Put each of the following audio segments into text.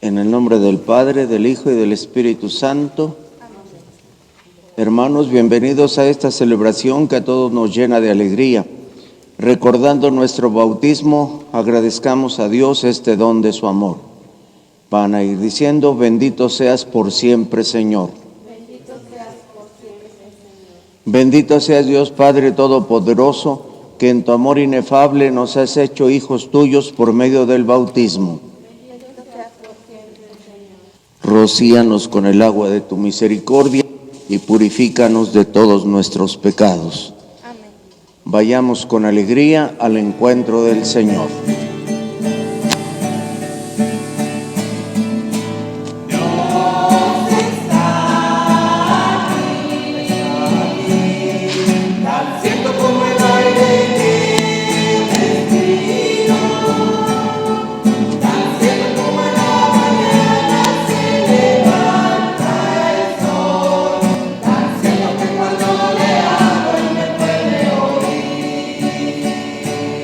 En el nombre del Padre, del Hijo y del Espíritu Santo. Hermanos, bienvenidos a esta celebración que a todos nos llena de alegría. Recordando nuestro bautismo, agradezcamos a Dios este don de su amor. Van a ir diciendo: bendito seas por siempre, Señor. Bendito seas por siempre, Señor. Bendito seas Dios Padre Todopoderoso, que en tu amor inefable nos has hecho hijos tuyos por medio del bautismo. Bendito seas por siempre, Señor. Rocíanos con el agua de tu misericordia y purifícanos de todos nuestros pecados. Amén. Vayamos con alegría al encuentro del Señor.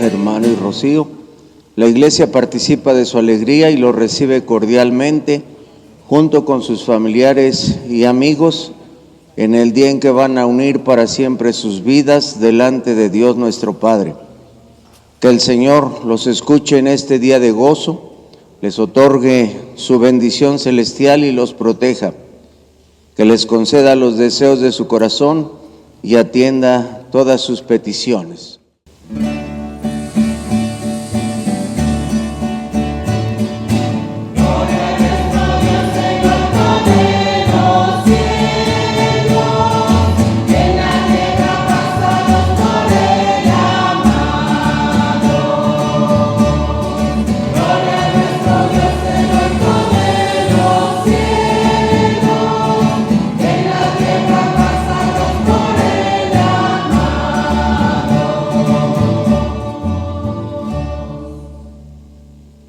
Hermano y Rocío, la Iglesia participa de su alegría y lo recibe cordialmente junto con sus familiares y amigos en el día en que van a unir para siempre sus vidas delante de Dios nuestro Padre. Que el Señor los escuche en este día de gozo, les otorgue su bendición celestial y los proteja, que les conceda los deseos de su corazón y atienda todas sus peticiones.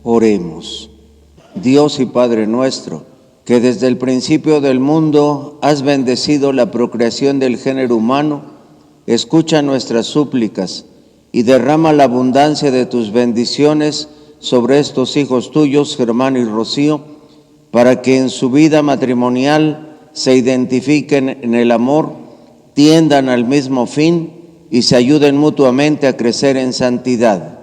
Oremos. Dios y Padre nuestro, que desde el principio del mundo has bendecido la procreación del género humano, escucha nuestras súplicas y derrama la abundancia de tus bendiciones sobre estos hijos tuyos, Germán y Rocío, para que en su vida matrimonial se identifiquen en el amor, tiendan al mismo fin y se ayuden mutuamente a crecer en santidad.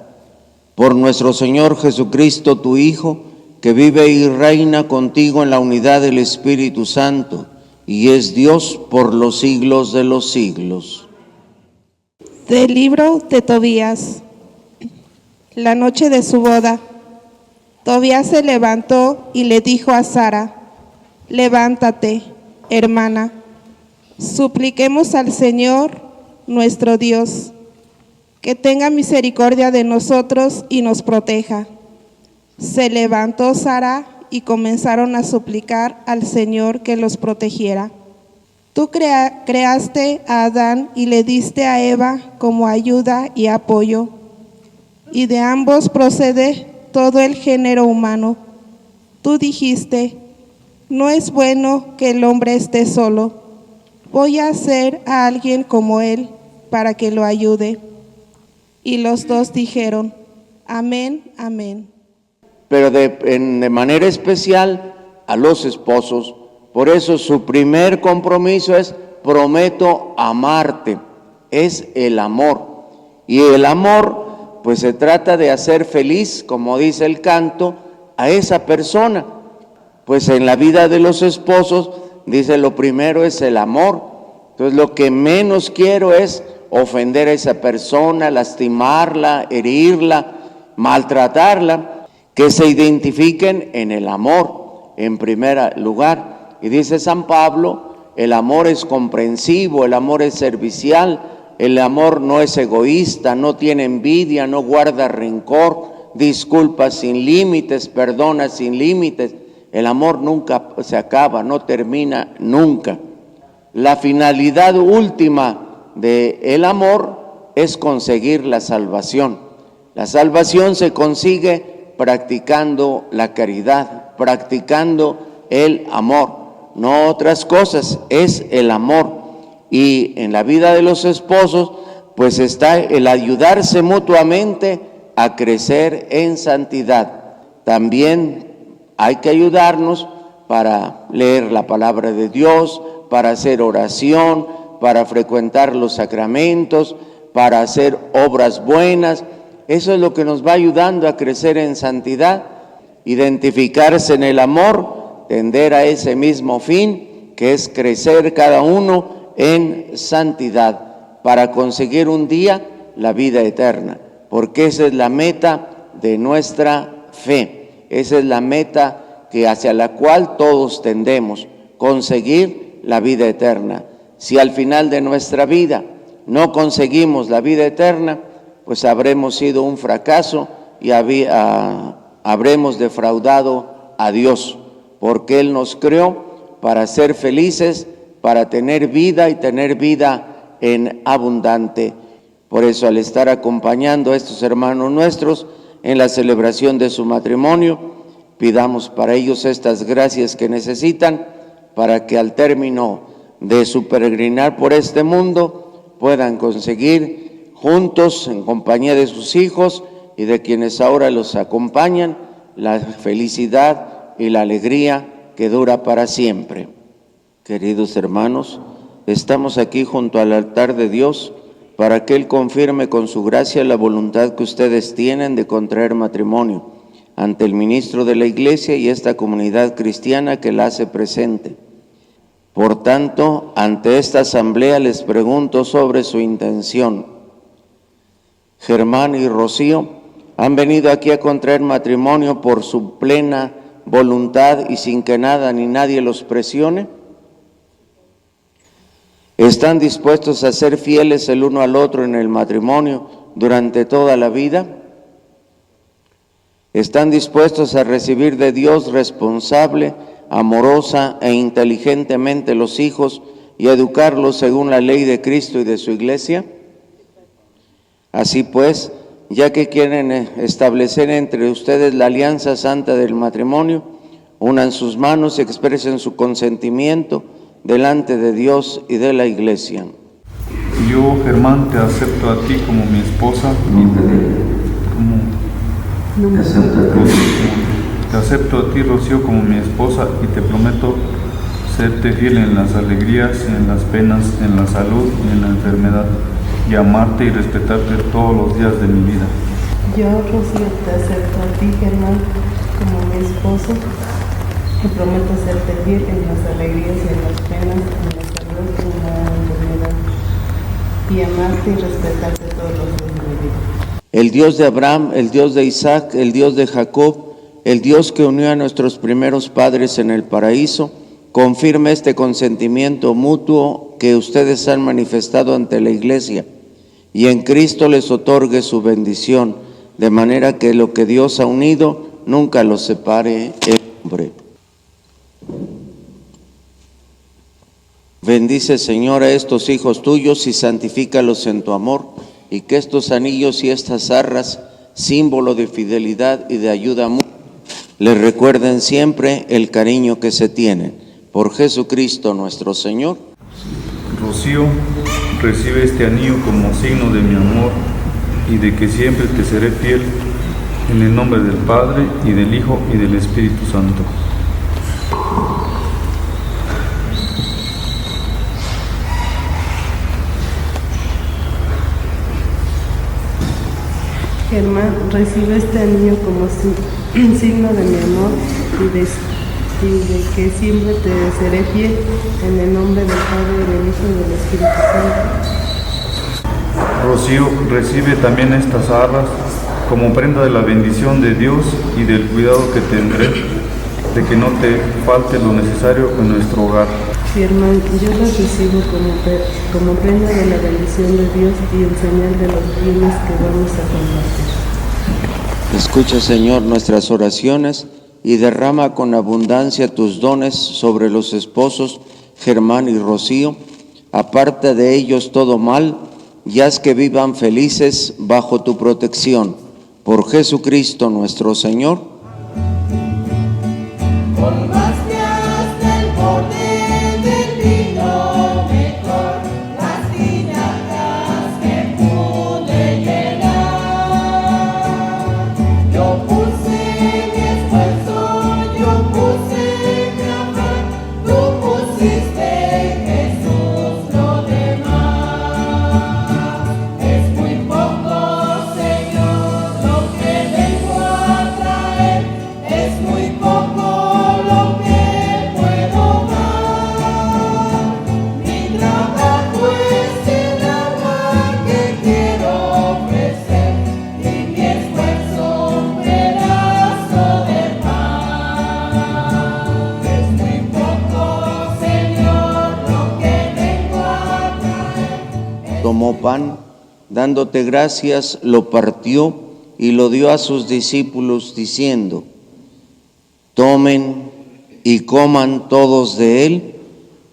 Por nuestro Señor Jesucristo, tu Hijo, que vive y reina contigo en la unidad del Espíritu Santo, y es Dios por los siglos de los siglos. Del libro de Tobías. La noche de su boda, Tobías se levantó y le dijo a Sara: levántate, hermana, supliquemos al Señor nuestro Dios, que tenga misericordia de nosotros y nos proteja. Se levantó Sara y comenzaron a suplicar al Señor que los protegiera. Tú creaste a Adán y le diste a Eva como ayuda y apoyo, y de ambos procede todo el género humano. Tú dijiste: no es bueno que el hombre esté solo, voy a hacer a alguien como él para que lo ayude. Y los dos dijeron: amén, amén. Pero de manera especial a los esposos. Por eso su primer compromiso es: prometo amarte. Es el amor. Y el amor, pues se trata de hacer feliz, como dice el canto, a esa persona. Pues en la vida de los esposos, dice, lo primero es el amor. Entonces lo que menos quiero es ofender a esa persona, lastimarla, herirla, maltratarla, que se identifiquen en el amor en primer lugar. Y dice San Pablo, el amor es comprensivo, el amor es servicial, el amor no es egoísta, no tiene envidia, no guarda rencor, disculpa sin límites, perdona sin límites. El amor nunca se acaba, no termina nunca. La finalidad última del amor es conseguir la salvación. La salvación se consigue practicando la caridad, practicando el amor, no otras cosas, es el amor. Y en la vida de los esposos, pues está el ayudarse mutuamente a crecer en santidad. También hay que ayudarnos para leer la palabra de Dios, para hacer oración, para frecuentar los sacramentos, para hacer obras buenas. Eso es lo que nos va ayudando a crecer en santidad, identificarse en el amor, tender a ese mismo fin, que es crecer cada uno en santidad, para conseguir un día la vida eterna, porque esa es la meta de nuestra fe, esa es la meta hacia la cual todos tendemos, conseguir la vida eterna. Si al final de nuestra vida no conseguimos la vida eterna, pues habremos sido un fracaso y habremos defraudado a Dios, porque Él nos creó para ser felices, para tener vida y tener vida en abundante. Por eso, al estar acompañando a estos hermanos nuestros en la celebración de su matrimonio, pidamos para ellos estas gracias que necesitan, para que al término de su peregrinar por este mundo puedan conseguir juntos, en compañía de sus hijos y de quienes ahora los acompañan, la felicidad y la alegría que dura para siempre. Queridos hermanos, estamos aquí junto al altar de Dios para que Él confirme con su gracia la voluntad que ustedes tienen de contraer matrimonio ante el ministro de la Iglesia y esta comunidad cristiana que la hace presente. Por tanto, ante esta asamblea les pregunto sobre su intención. Germán y Rocío han venido aquí a contraer matrimonio por su plena voluntad y sin que nada ni nadie los presione. ¿Están dispuestos a ser fieles el uno al otro en el matrimonio durante toda la vida? ¿Están dispuestos a recibir de Dios responsable, amorosa e inteligentemente los hijos y a educarlos según la ley de Cristo y de su Iglesia? Así pues, ya que quieren establecer entre ustedes la alianza santa del matrimonio, unan sus manos y expresen su consentimiento delante de Dios y de la Iglesia. Yo, Germán, te acepto a ti como mi esposa. Te acepto a ti, Rocío, como mi esposa y te prometo serte fiel en las alegrías, en las penas, en la salud y en la enfermedad, y amarte y respetarte todos los días de mi vida. Yo, Rocío, te acepto a ti, Germán, como mi esposo, y prometo serte fiel en las alegrías y en las penas, en la salud y en la enfermedad, y amarte y respetarte todos los días de mi vida. El Dios de Abraham, el Dios de Isaac, el Dios de Jacob, el Dios que unió a nuestros primeros padres en el paraíso, confirme este consentimiento mutuo que ustedes han manifestado ante la Iglesia, y en Cristo les otorgue su bendición, de manera que lo que Dios ha unido nunca los separe el hombre. Bendice, Señor, a estos hijos tuyos y santifícalos en tu amor, y que estos anillos y estas arras, símbolo de fidelidad y de ayuda mutua, les recuerden siempre el cariño que se tienen. Por Jesucristo nuestro Señor. Rocío, recibe este anillo como signo de mi amor y de que siempre te seré fiel, en el nombre del Padre, y del Hijo, y del Espíritu Santo. Germán, recibe este anillo como signo de mi amor y de que siempre te seré fiel, en el nombre del Padre, del Hijo y del Espíritu Santo. Rocío, recibe también estas arras como prenda de la bendición de Dios y del cuidado que tendré de que no te falte lo necesario en nuestro hogar. Germán, yo las recibo como prenda de la bendición de Dios y en señal de los bienes que vamos a compartir. Escucha, Señor, nuestras oraciones y derrama con abundancia tus dones sobre los esposos Germán y Rocío. Aparta de ellos todo mal, y haz que vivan felices bajo tu protección. Por Jesucristo nuestro Señor. Colmaste hasta el borde del vino mejor, las tinajas que pude llenar. Yo puse mi esfuerzo, yo puse mi amor, tú pusiste, Jesús, lo demás. Es muy poco, Señor, lo que vengo a traer, es muy poco lo que puedo dar. Mi trabajo es el agua que quiero ofrecer, y mi esfuerzo un pedazo de pan. Es muy poco, Señor, lo que vengo a traer. Tomó pan, dándote gracias, lo partió y lo dio a sus discípulos, diciendo: tomen y coman todos de él,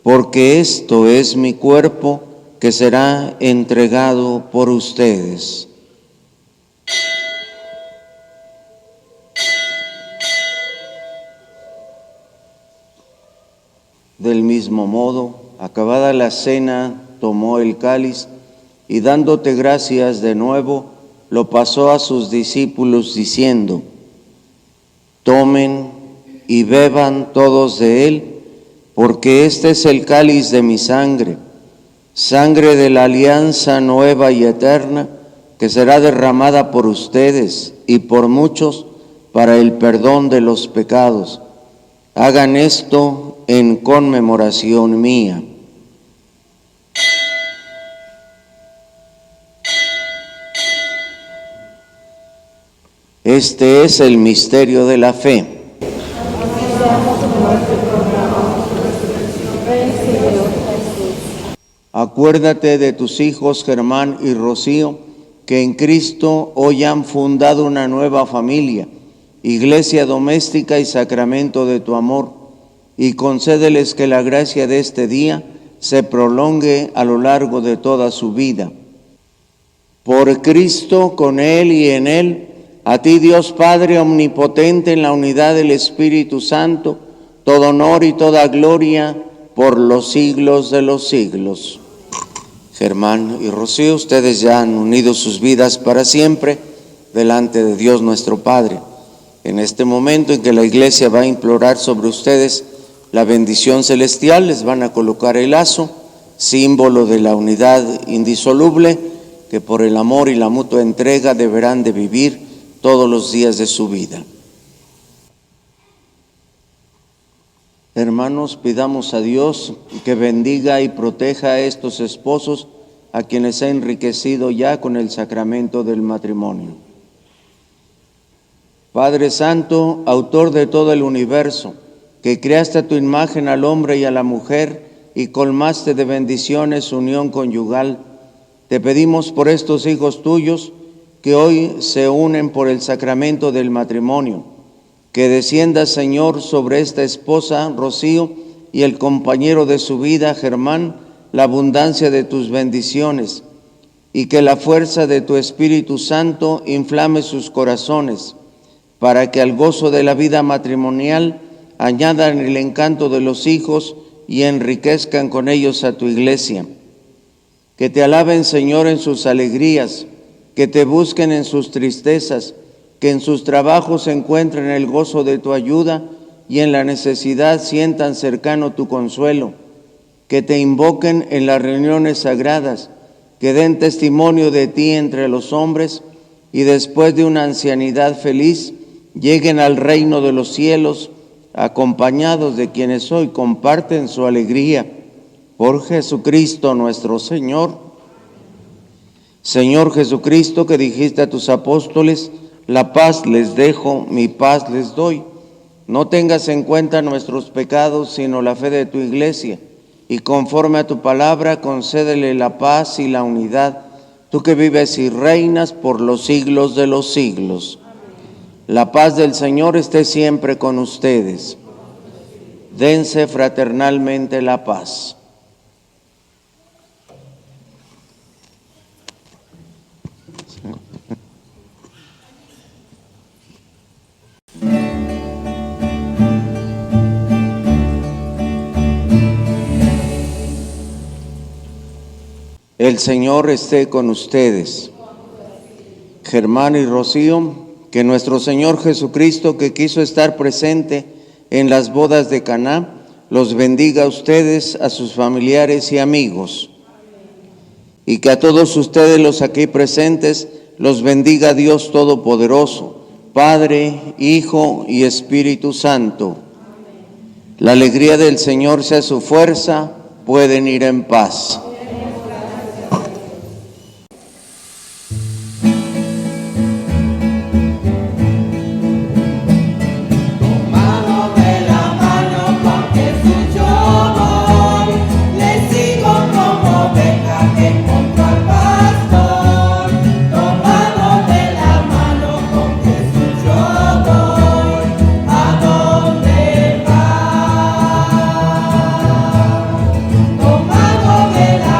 porque esto es mi cuerpo que será entregado por ustedes. Del mismo modo, acabada la cena, tomó el cáliz y dándote gracias de nuevo, lo pasó a sus discípulos diciendo: tomen y beban todos de él, porque este es el cáliz de mi sangre, sangre de la alianza nueva y eterna, que será derramada por ustedes y por muchos para el perdón de los pecados. Hagan esto en conmemoración mía. Este es el misterio de la fe. Acuérdate de tus hijos Germán y Rocío, que en Cristo hoy han fundado una nueva familia, iglesia doméstica y sacramento de tu amor, y concédeles que la gracia de este día se prolongue a lo largo de toda su vida. Por Cristo, con Él y en Él, a ti Dios Padre omnipotente, en la unidad del Espíritu Santo, todo honor y toda gloria por los siglos de los siglos. Germán y Rocío, ustedes ya han unido sus vidas para siempre delante de Dios nuestro Padre. En este momento en que la Iglesia va a implorar sobre ustedes la bendición celestial, les van a colocar el lazo, símbolo de la unidad indisoluble que por el amor y la mutua entrega deberán de vivir todos los días de su vida. Hermanos, pidamos a Dios que bendiga y proteja a estos esposos a quienes ha enriquecido ya con el sacramento del matrimonio. Padre Santo, autor de todo el universo, que creaste a tu imagen al hombre y a la mujer y colmaste de bendiciones su unión conyugal, te pedimos por estos hijos tuyos que hoy se unen por el sacramento del matrimonio, que descienda, Señor, sobre esta esposa, Rocío, y el compañero de su vida, Germán, la abundancia de tus bendiciones, y que la fuerza de tu Espíritu Santo inflame sus corazones, para que al gozo de la vida matrimonial añadan el encanto de los hijos y enriquezcan con ellos a tu iglesia. Que te alaben, Señor, en sus alegrías, que te busquen en sus tristezas, que en sus trabajos encuentren el gozo de tu ayuda y en la necesidad sientan cercano tu consuelo, que te invoquen en las reuniones sagradas, que den testimonio de ti entre los hombres y después de una ancianidad feliz lleguen al reino de los cielos acompañados de quienes hoy comparten su alegría. Por Jesucristo nuestro Señor. Señor Jesucristo, que dijiste a tus apóstoles: la paz les dejo, mi paz les doy. No tengas en cuenta nuestros pecados, sino la fe de tu iglesia, y conforme a tu palabra, concédele la paz y la unidad, tú que vives y reinas por los siglos de los siglos. La paz del Señor esté siempre con ustedes. Dense fraternalmente la paz. El Señor esté con ustedes. Germán y Rocío, que nuestro Señor Jesucristo, que quiso estar presente en las bodas de Caná, los bendiga a ustedes, a sus familiares y amigos. Y que a todos ustedes los aquí presentes los bendiga Dios Todopoderoso, Padre, Hijo y Espíritu Santo. La alegría del Señor sea su fuerza, pueden ir en paz. Tomado de la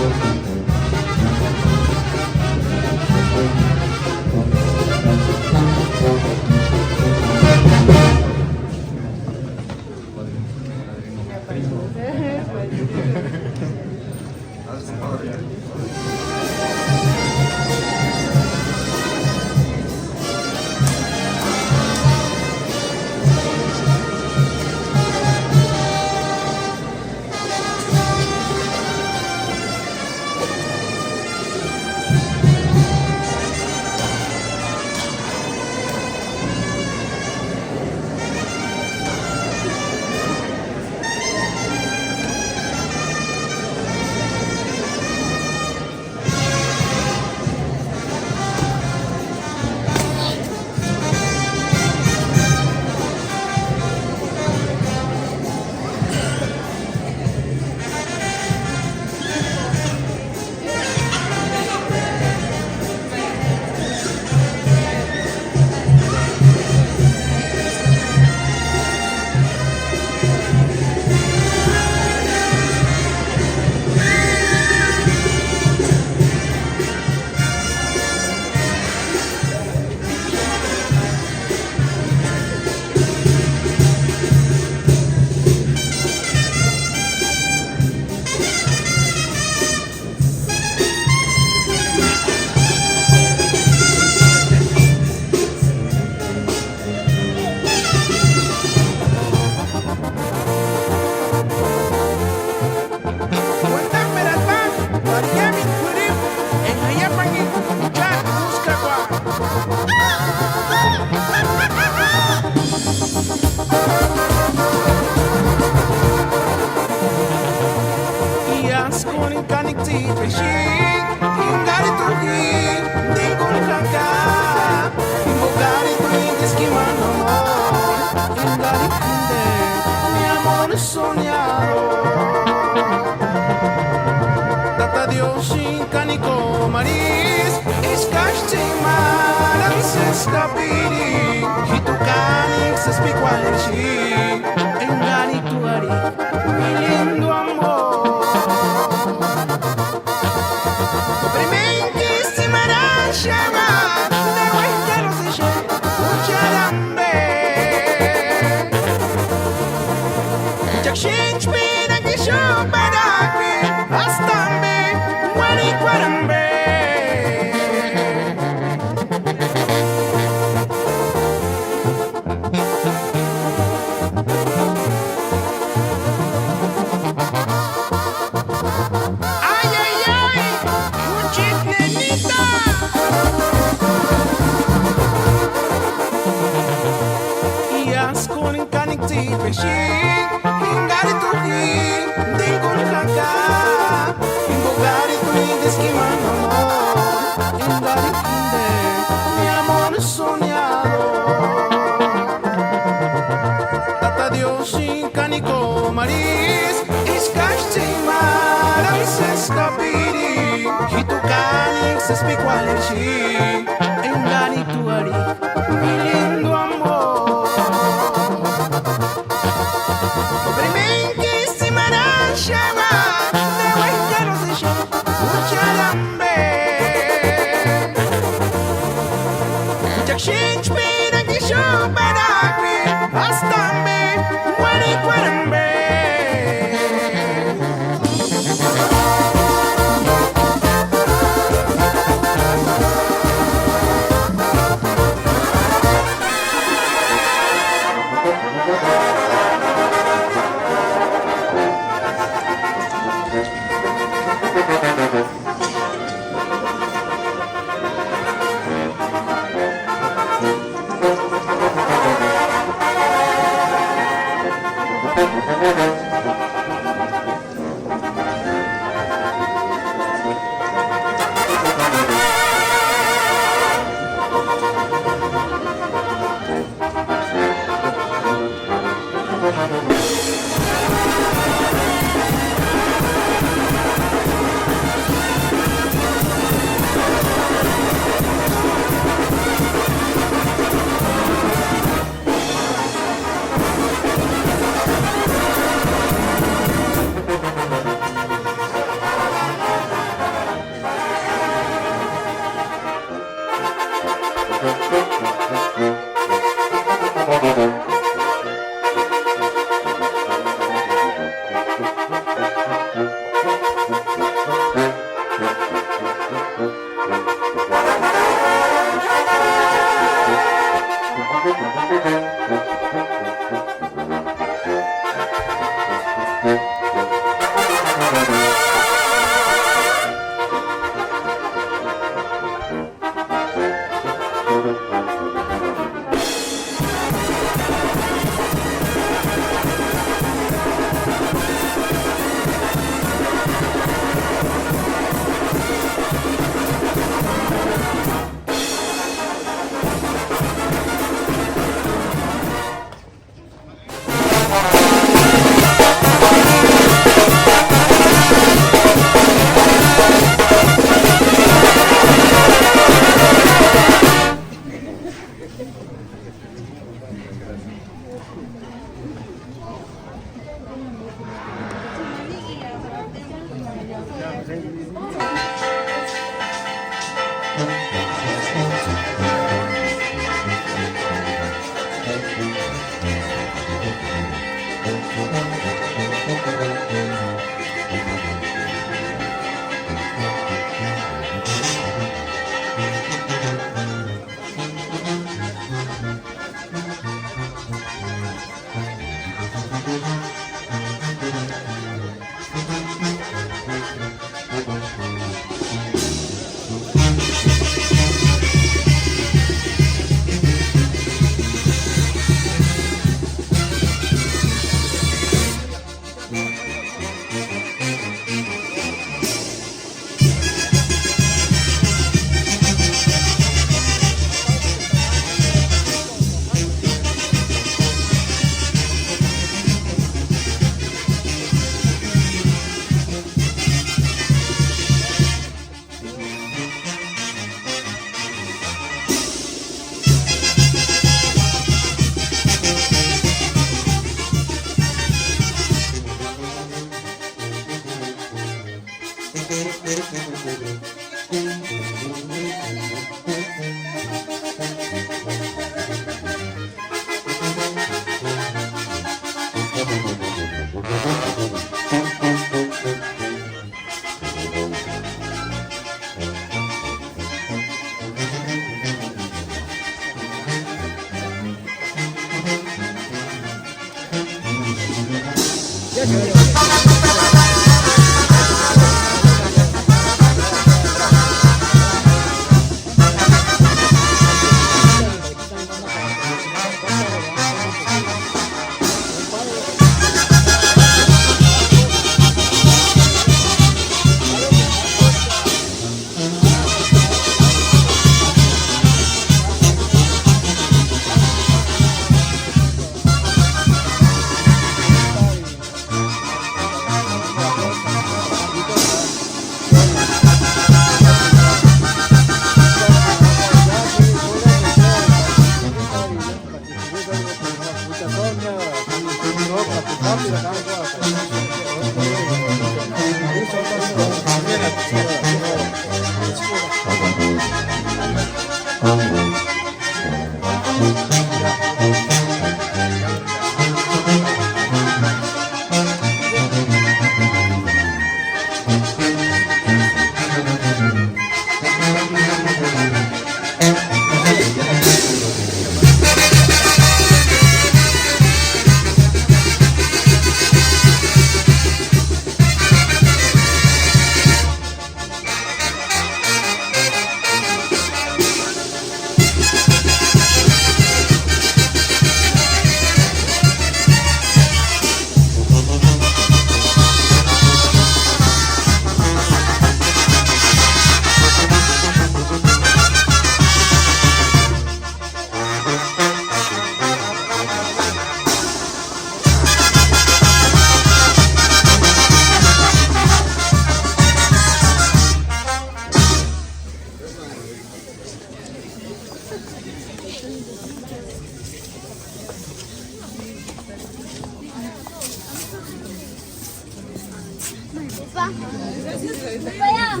Vaya.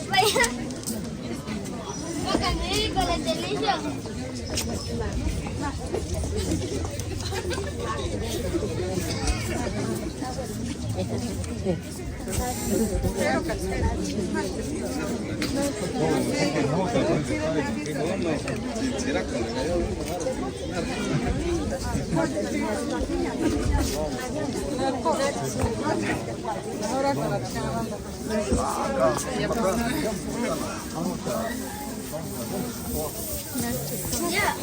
Vaya. Con la televisión. Ya,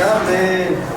Amén.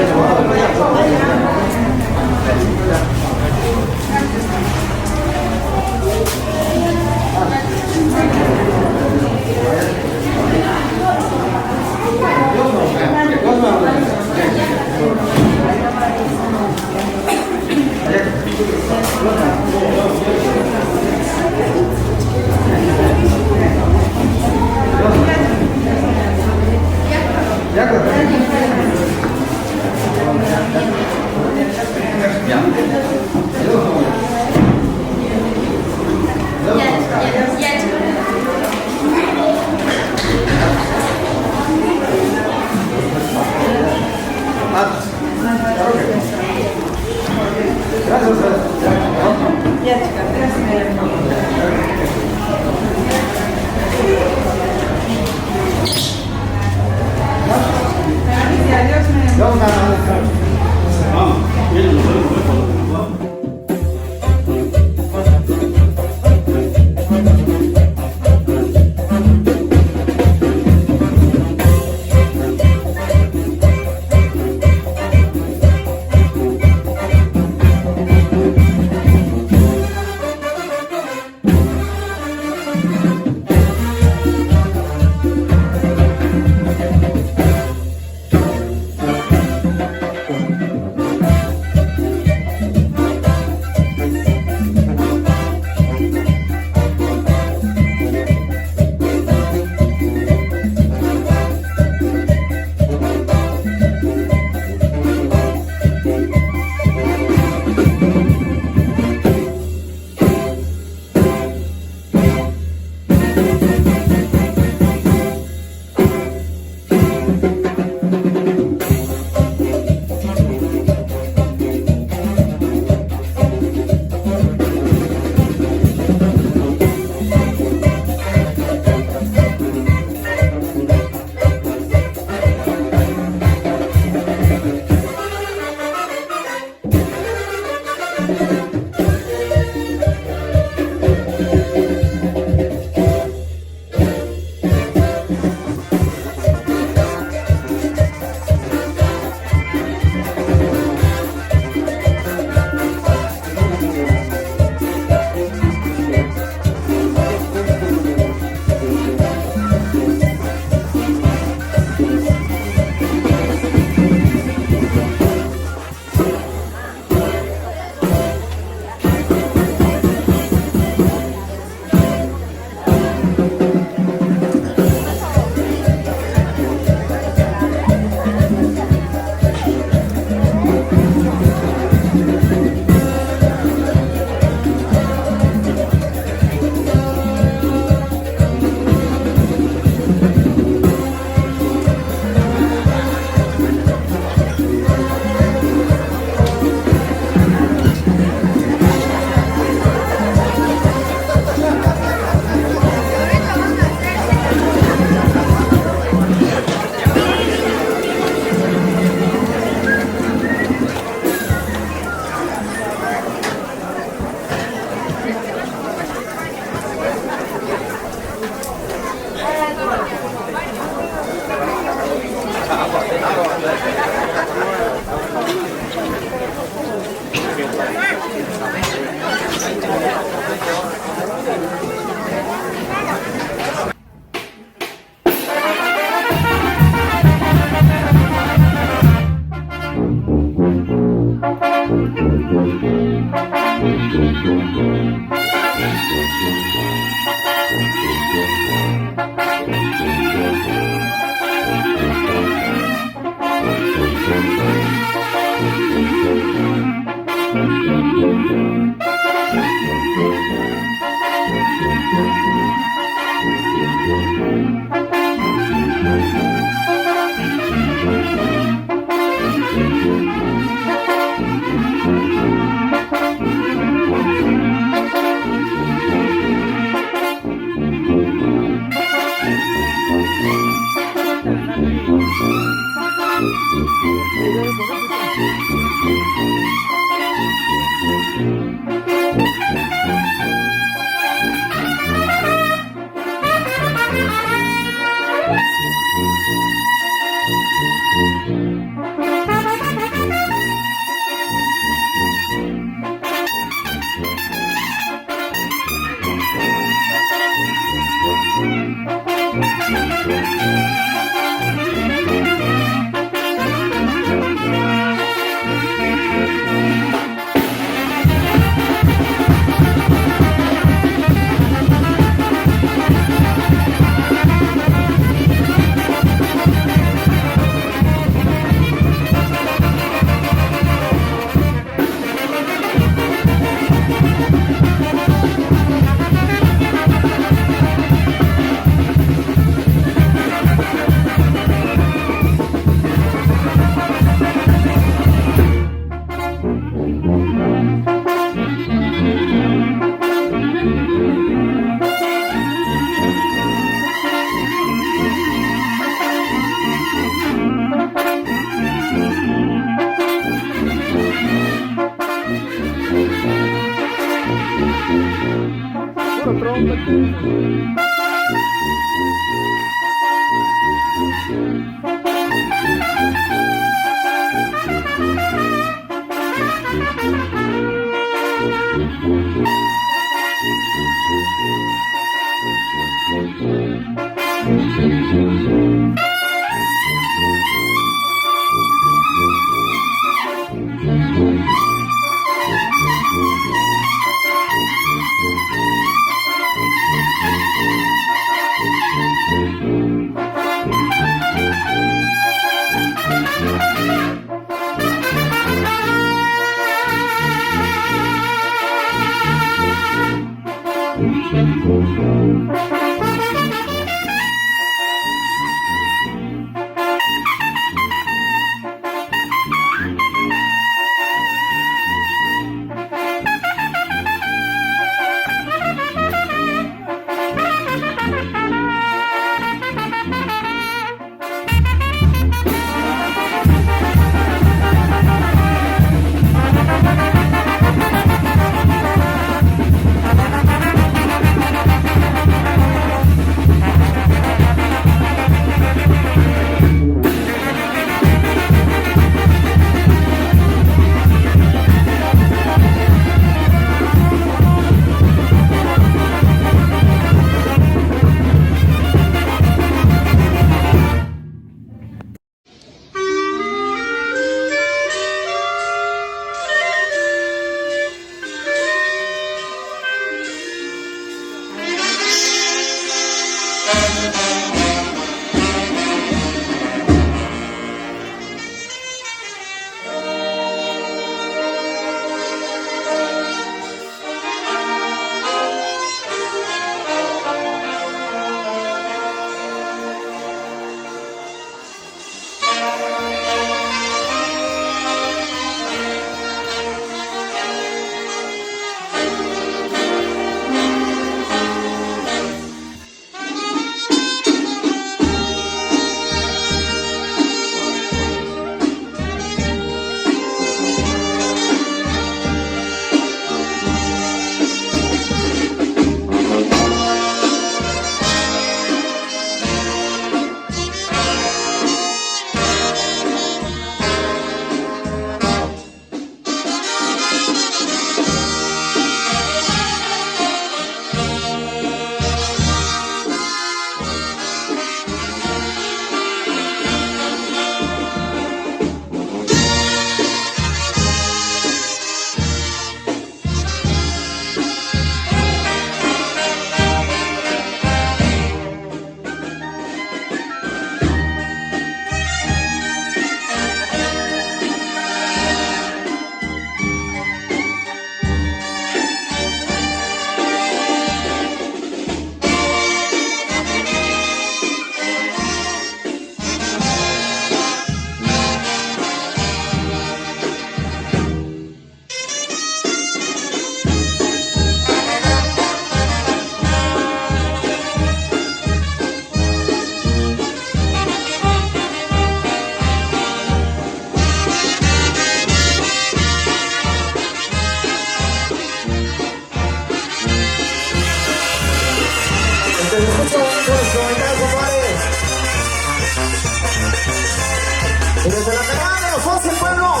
Y desde la cagada de los 11 pueblos,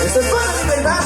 esto es para mi verdad.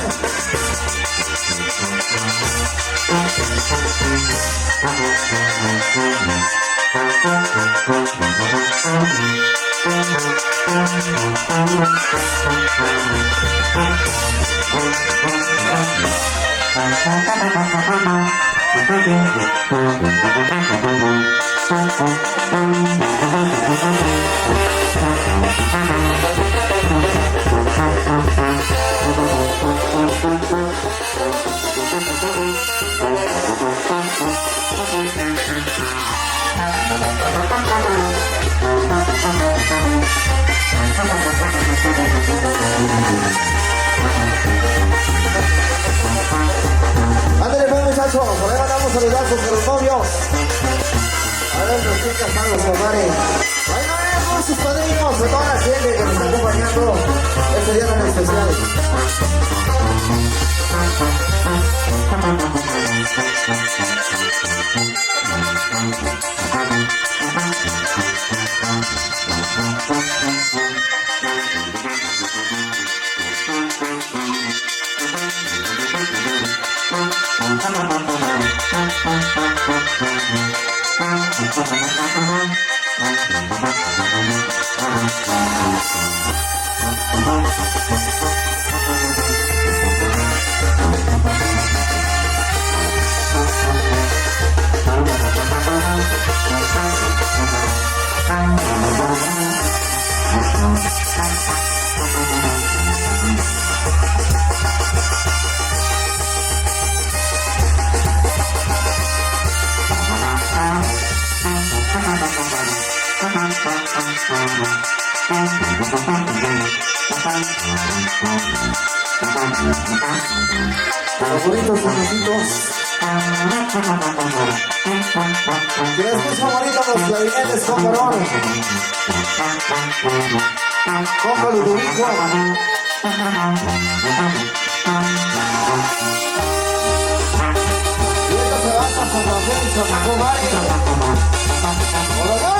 Ándale pues muchachos, por ahí mandamos saludazos a los novios. A ver, los chicas están los compadres. Ahí no vemos sus padrinos, de toda la gente que nos está acompañando este día tan especial. Los bonitos sonecitos. Que les gusta bonito los clarinetes con varón. Con Ludovico. Y esto se basa con Rafael y Chamaco Vale. ¡Hola!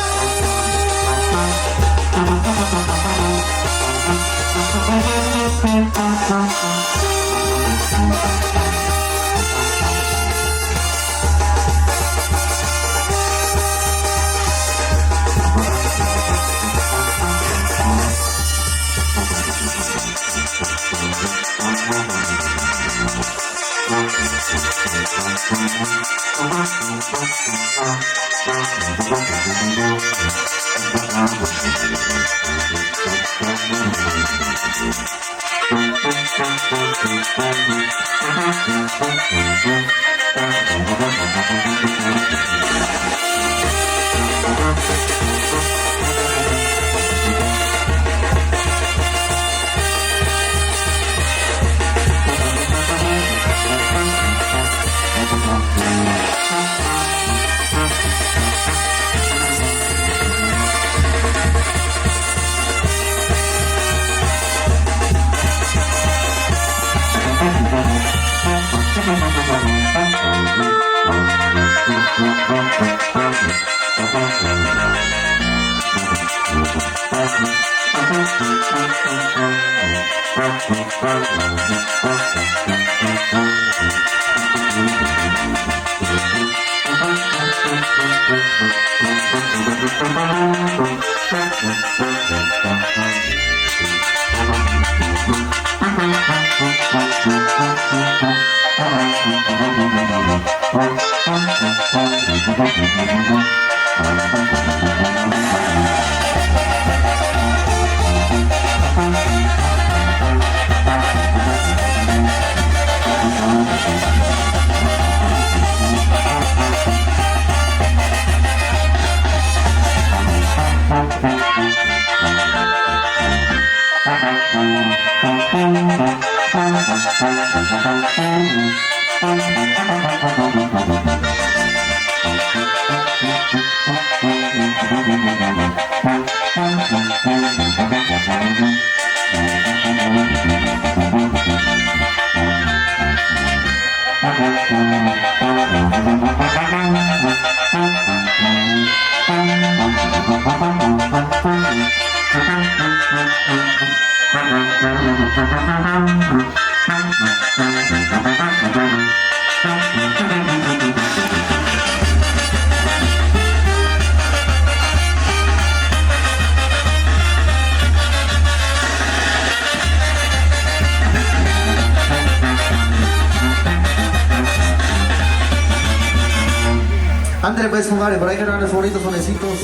Ándale pues, compadre, por ahí que eran los bonitos sonecitos.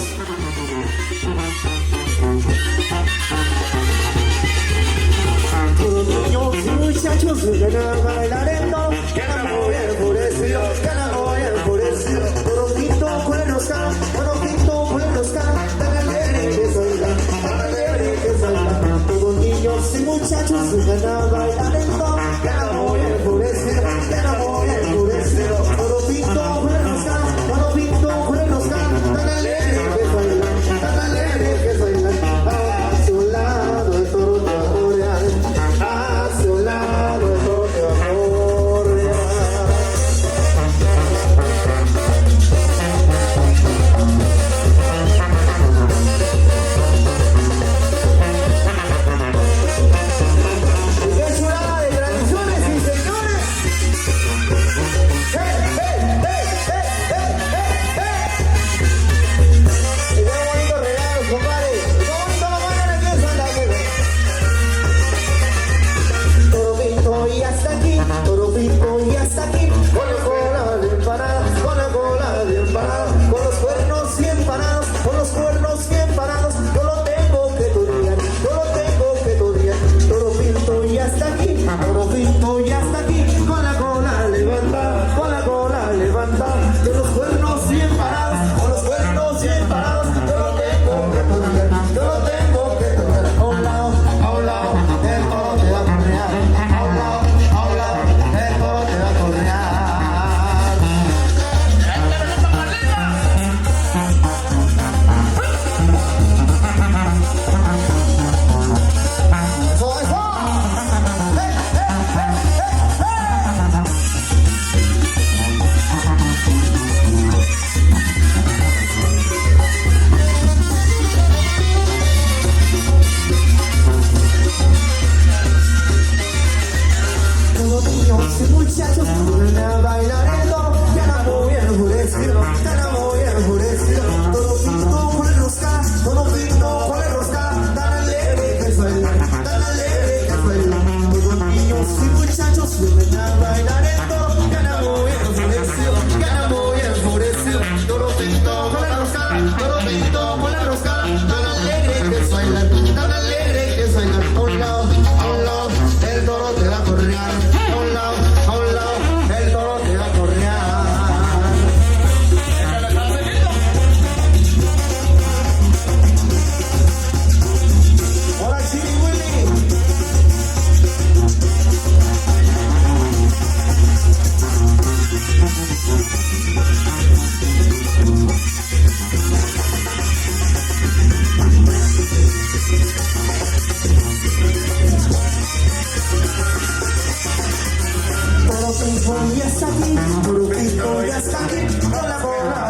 Niños y muchachos ganan bailarendo, ganan muy enfurecido, ganan muy enfurecido. Moronquito cuernosca, moronquito cuernosca, tan alegre que soy tan alegre que soy. Todos niños y muchachos ganan bailarendo, ganan muy enfurecido, ganan muy enfurecido. Moronquito cuernosca, moronquito cuernosca, tan alegre que soy tan alegre que soy. Hacia un lado el toro te va a corear, hacia un lado el toro te va a corear.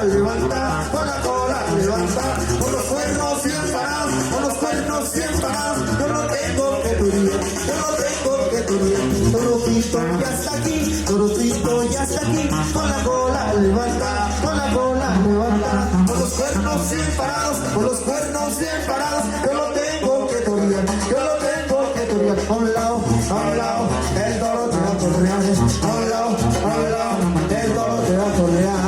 levanta, con la cola levanta, con los cuernos bien parados, con los cuernos bien parados. Yo no tengo que turir, yo no tengo que turir. Torocito ya está aquí, Torocito ya está aquí, con la cola levanta, con la cola levanta, con los cuernos bien parados, con los cuernos bien parados. Yo no tengo que turir, yo no tengo que turir. A un lado, el toro te va a torrear. A un lado, el toro te va a torrear.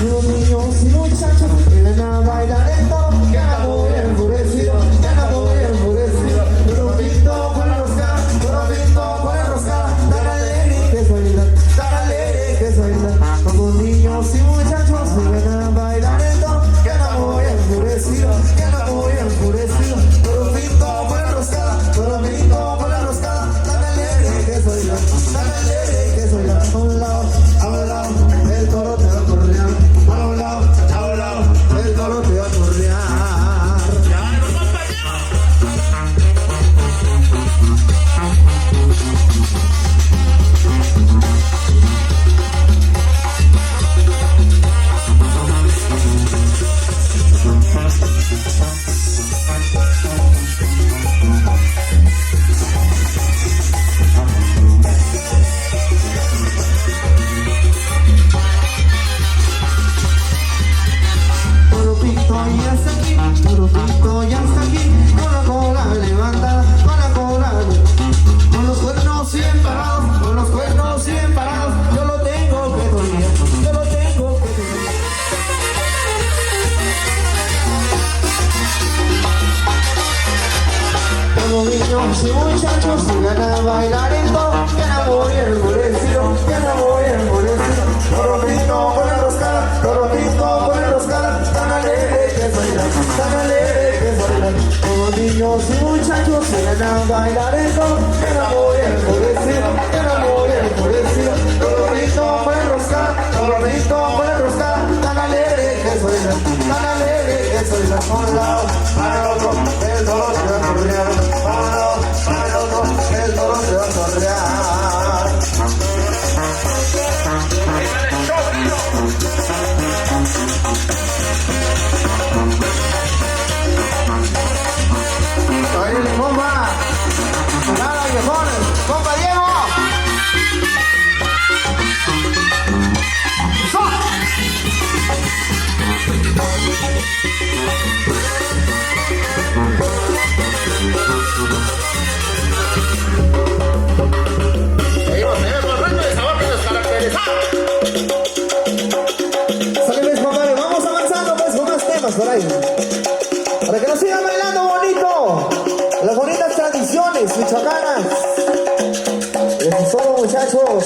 Los niños y muchachos vienen a bailar el toro, que anda muy enfurecido, que anda muy enfurecido. Torocito con el rosca, Torocito con el rosca, tan alegre que suena, tan alegre que suena. Los niños y muchachos vienen a bailar el toro, que anda muy enfurecido, que anda muy enfurecido. Torocito con el rosca, Torocito con el rosca, tan alegre que suena, tan alegre que suena. A un lado, el toro te va a correar. A un lado, el toro te va a correar. Torocito ya está aquí, con la cola levantada, con la cola, con los cuernos bien parados, con los cuernos bien parados. Yo lo tengo que dormir, yo lo tengo que dormir. Los niños y muchachos sigan a bailar el toro, que anda muy enfurecido, que anda muy enfurecido. Torocito con el rosca, Torocito con el rosca, tan alegre que suena, tan alegre que suena. Los niños y muchachos sigan a bailar el toro, que anda muy enfurecido, que anda muy enfurecido. Torocito con el rosca, Torocito con el rosca, tan alegre que suena, tan alegre que suena. A un lado, para el otro, el toro se va a correar. A un lado, para el otro, el toro se va a correar. Ahí, compa. Nada, viejones. Compa Diego. Seguimos con el ritmo y sabor que nos caracteriza. Sale, mis compadres, vamos avanzando pues con más temas por ahí. Para que nos sigan bailando bonito. Las bonitas tradiciones michoacanas. Eso es todo, muchachos.